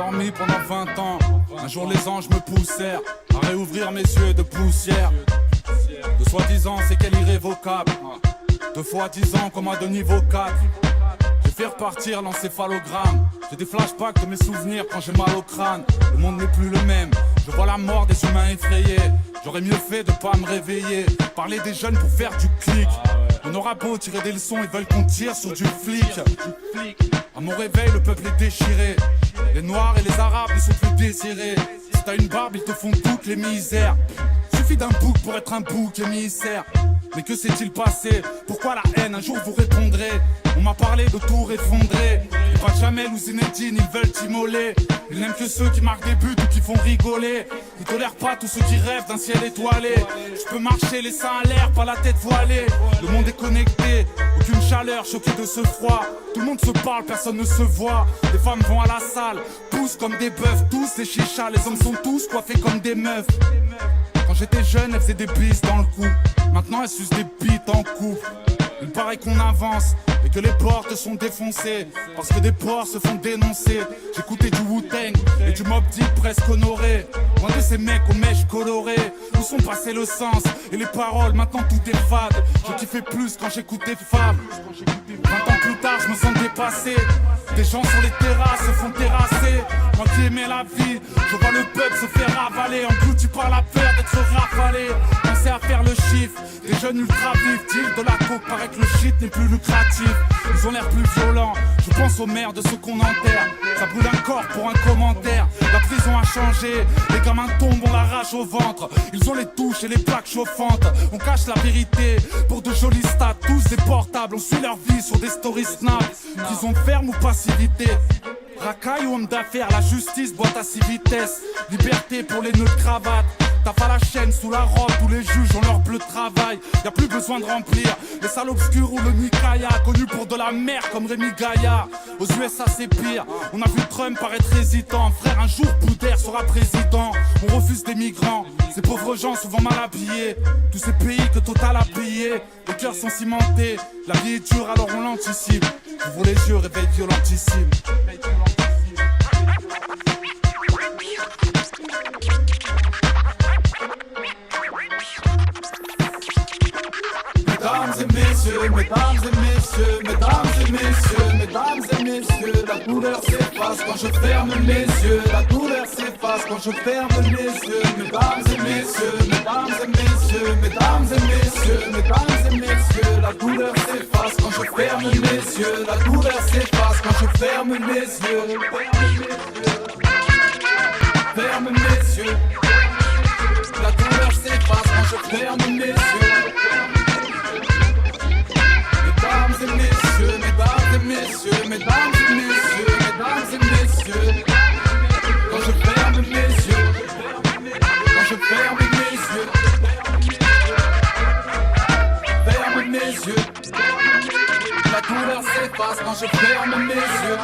dormi pendant 20 ans. Un jour les anges me poussèrent à réouvrir mes yeux de poussière. De soi-disant c'est qu'elle irrévocable. 2 fois 10 ans comme à de niveau 4. J'ai fait repartir l'encéphalogramme. J'ai des flashbacks de mes souvenirs quand j'ai mal au crâne. Le monde n'est plus le même. Je vois la mort des humains effrayés. J'aurais mieux fait de pas me réveiller. Parler des jeunes pour faire du clic. On aura beau tirer des leçons, ils veulent qu'on tire sur du flic. À mon réveil, le peuple est déchiré. Les noirs et les arabes ne sont plus désirés. Si t'as une barbe, ils te font toutes les misères. Suffit d'un bouc pour être un bouc émissaire. Mais que s'est-il passé? Pourquoi la haine? Un jour vous répondrez. On m'a parlé de tout effondrer. Et pas jamais ou Zinedine, ils veulent t'immoler. Ils n'aiment que ceux qui marquent des buts ou qui font rigoler. Ils tolèrent pas tous ceux qui rêvent d'un ciel étoilé. Je peux marcher les seins à l'air, pas la tête voilée. Le monde est connecté, aucune chaleur, choqué de ce froid. Tout le monde se parle, personne ne se voit. Les femmes vont à la salle, poussent comme des bœufs, tous des chichas. Les hommes sont tous coiffés comme des meufs. Quand j'étais jeune, elles faisaient des bises dans le cou. Maintenant elles sucent des bites en couple. Il paraît qu'on avance et que les portes sont défoncées parce que des porcs se font dénoncer. J'écoutais du Wu-Tang et du Mobb Deep presque honoré. Loin de ces mecs aux mèches colorées. Où sont passés le sens et les paroles? Maintenant tout est fade. Je kiffais plus quand j'écoutais Fab. 20 ans plus tard je me sens dépassé. Des gens sur les terrasses se font terrasser. Moi qui aimais la vie, je vois le peuple se faire ravaler. Englouti par la peur d'être rafalé. Pensez à faire le chiffre. Des jeunes ultra vifs, deal de la coke, paraît que le shit n'est plus lucratif. Ils ont l'air plus violents, je pense aux mères de ceux qu'on enterre. Ça brûle un corps pour un commentaire. La prison a changé, les gamins tombent, on la rage au ventre. Ils ont les touches et les plaques chauffantes. On cache la vérité pour de jolis stats. Tous des portables, on suit leur vie sur des stories snap. Prison ferme ou passivité, racaille ou homme d'affaires, la justice boite à 6 vitesses. Liberté pour les nœuds de cravate. Tape à la chaîne, sous la robe, tous les juges ont leur bleu de travail. Y'a plus besoin de remplir les salles obscures ou le Nikaya. Connu pour de la merde comme Rémi Gaillard. Aux USA c'est pire, on a vu Trump paraître hésitant. Frère, un jour Boudère sera président. On refuse des migrants, ces pauvres gens souvent mal habillés. Tous ces pays que Total a pillés, les cœurs sont cimentés. La vie est dure alors on l'anticipe. Ouvre les yeux, réveil violentissime. Mesdames et messieurs, mesdames et messieurs, mesdames et messieurs, mesdames et messieurs, la douleur s'efface quand je ferme les yeux, la douleur s'efface quand je ferme les yeux, mesdames et messieurs, mesdames et messieurs, mesdames et messieurs, mesdames et messieurs, la douleur s'efface quand je ferme les yeux, la douleur s'efface quand je ferme les yeux, ferme les yeux, la douleur s'efface quand je ferme les yeux. Mesdames et messieurs, mesdames et messieurs, mesdames et messieurs, mesdames et messieurs, quand je ferme mes yeux, quand je ferme mes yeux, ferme mes yeux, la douleur s'efface quand je ferme mes yeux.